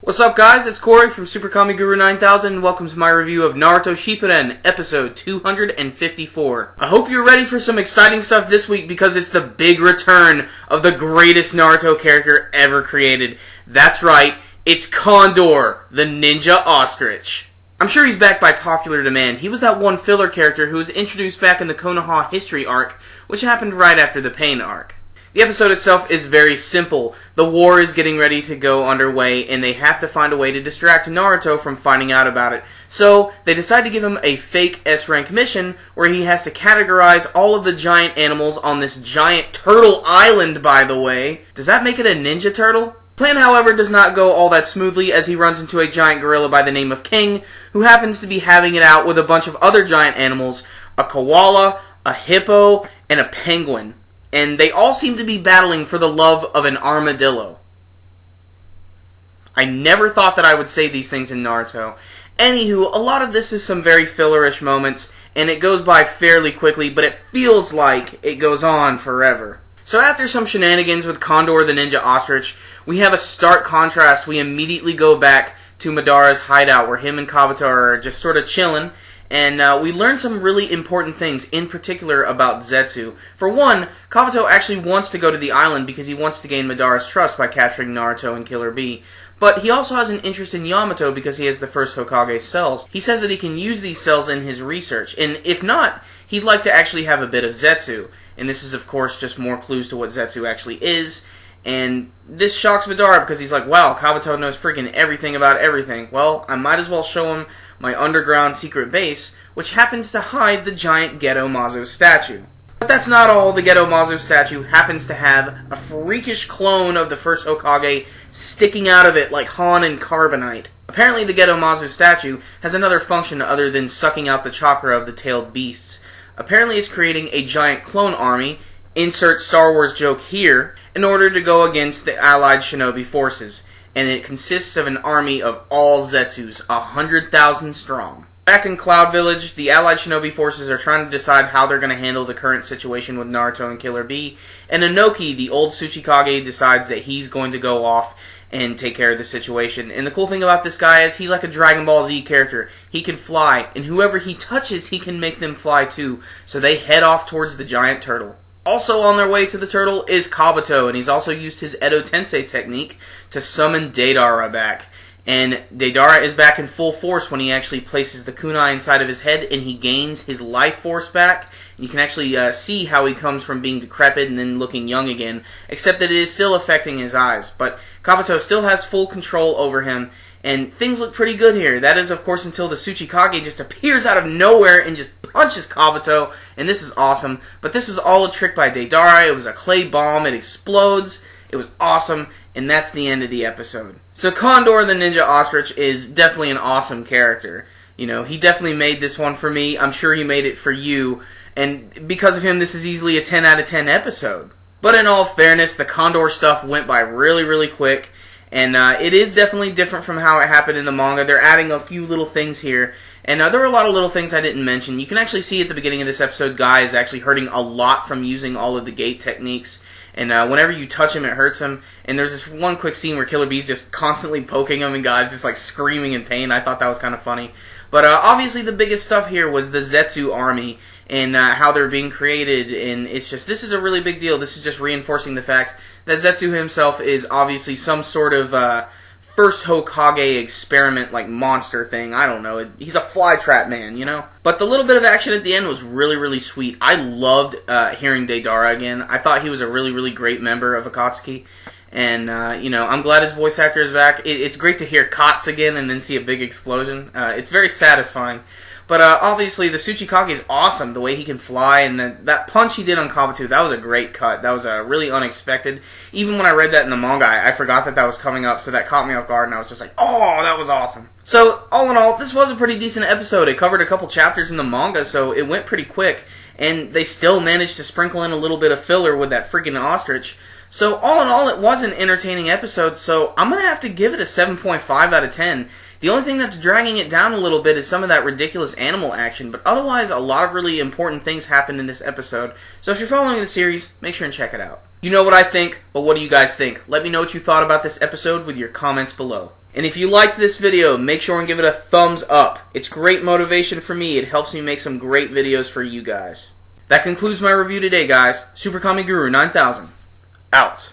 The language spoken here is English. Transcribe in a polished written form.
What's up, guys? It's Corey from SuperKamiGuru9000 and welcome to my review of Naruto Shippuden, episode 254. I hope you're ready for some exciting stuff this week because it's the big return of the greatest Naruto character ever created. That's right, it's Condor, the ninja ostrich. I'm sure he's back by popular demand. He was that one filler character who was introduced back in the Konoha history arc, which happened right after the Pain arc. The episode itself is very simple. The war is getting ready to go underway, and they have to find a way to distract Naruto from finding out about it. So, they decide to give him a fake S-rank mission, where he has to categorize all of the giant animals on this giant turtle island, by the way. Does that make it a ninja turtle? Plan, however, does not go all that smoothly, as he runs into a giant gorilla by the name of King, who happens to be having it out with a bunch of other giant animals, a koala, a hippo, and a penguin. And they all seem to be battling for the love of an armadillo. I never thought that I would say these things in Naruto. Anywho, a lot of this is some very fillerish moments, and it goes by fairly quickly, but it feels like it goes on forever. So after some shenanigans with Condor the Ninja Ostrich, we have a stark contrast. We immediately go back to Madara's hideout, where him and Kabuto are just sort of chilling. And we learn some really important things, in particular about Zetsu. For one, Kabuto actually wants to go to the island because he wants to gain Madara's trust by capturing Naruto and Killer Bee. But he also has an interest in Yamato because he has the first Hokage cells. He says that he can use these cells in his research, and if not, he'd like to actually have a bit of Zetsu. And this is, of course, just more clues to what Zetsu actually is. And this shocks Madara because he's like, wow, Kabuto knows freaking everything about everything. Well, I might as well show him my underground secret base, which happens to hide the giant Geto Mazo statue. But that's not all. The Geto Mazo statue happens to have a freakish clone of the first Hokage sticking out of it like Han and Carbonite. Apparently the Geto Mazo statue has another function other than sucking out the chakra of the tailed beasts. Apparently it's creating a giant clone army, insert Star Wars joke here, in order to go against the allied shinobi forces. And it consists of an army of all Zetsus, 100,000 strong. Back in Cloud Village, the allied shinobi forces are trying to decide how they're going to handle the current situation with Naruto and Killer Bee, and Inoki, the old Tsuchikage, decides that he's going to go off and take care of the situation. And the cool thing about this guy is he's like a Dragon Ball Z character. He can fly, and whoever he touches, he can make them fly too. So they head off towards the giant turtle. Also on their way to the turtle is Kabuto, and he's also used his Edo Tensei technique to summon Deidara back. And Deidara is back in full force when he actually places the kunai inside of his head and he gains his life force back. You can actually see how he comes from being decrepit and then looking young again, except that it is still affecting his eyes. But Kabuto still has full control over him, and things look pretty good here. That is, of course, until the Tsuchikage just appears out of nowhere and just punches Kabuto, and this is awesome. But this was all a trick by Deidara. It was a clay bomb. It explodes. It was awesome, and that's the end of the episode. So Condor the Ninja Ostrich is definitely an awesome character. You know, he definitely made this one for me. I'm sure he made it for you. And because of him, this is easily a 10 out of 10 episode. But in all fairness, the Condor stuff went by really, really quick. And it is definitely different from how it happened in the manga. They're adding a few little things here. And there were a lot of little things I didn't mention. You can actually see at the beginning of this episode, Guy is actually hurting a lot from using all of the gate techniques. And whenever you touch him, it hurts him. And there's this one quick scene where Killer Bee's just constantly poking him, and Guy's just like screaming in pain. I thought that was kind of funny. But obviously the biggest stuff here was the Zetsu army and how they're being created. And it's just, this is a really big deal. This is just reinforcing the fact that Zetsu himself is obviously some sort of first Hokage experiment, like monster thing. I don't know. He's a flytrap man, you know? But the little bit of action at the end was really, really sweet. I loved hearing Deidara again. I thought he was a really, really great member of Akatsuki. And, you know, I'm glad his voice actor is back. It's great to hear Kats again and then see a big explosion. It's very satisfying. But obviously, the Tsuchikage is awesome, the way he can fly, and that punch he did on Kabuto, that was a great cut. That was really unexpected. Even when I read that in the manga, I forgot that was coming up, so that caught me off guard, and I was just like, oh, that was awesome. So, all in all, this was a pretty decent episode. It covered a couple chapters in the manga, so it went pretty quick, and they still managed to sprinkle in a little bit of filler with that freaking ostrich. So, all in all, it was an entertaining episode, so I'm going to have to give it a 7.5 out of 10. The only thing that's dragging it down a little bit is some of that ridiculous animal action, but otherwise a lot of really important things happened in this episode. So if you're following the series, make sure and check it out. You know what I think, but what do you guys think? Let me know what you thought about this episode with your comments below. And if you liked this video, make sure and give it a thumbs up. It's great motivation for me. It helps me make some great videos for you guys. That concludes my review today, guys. SuperKamiGuru9000, out.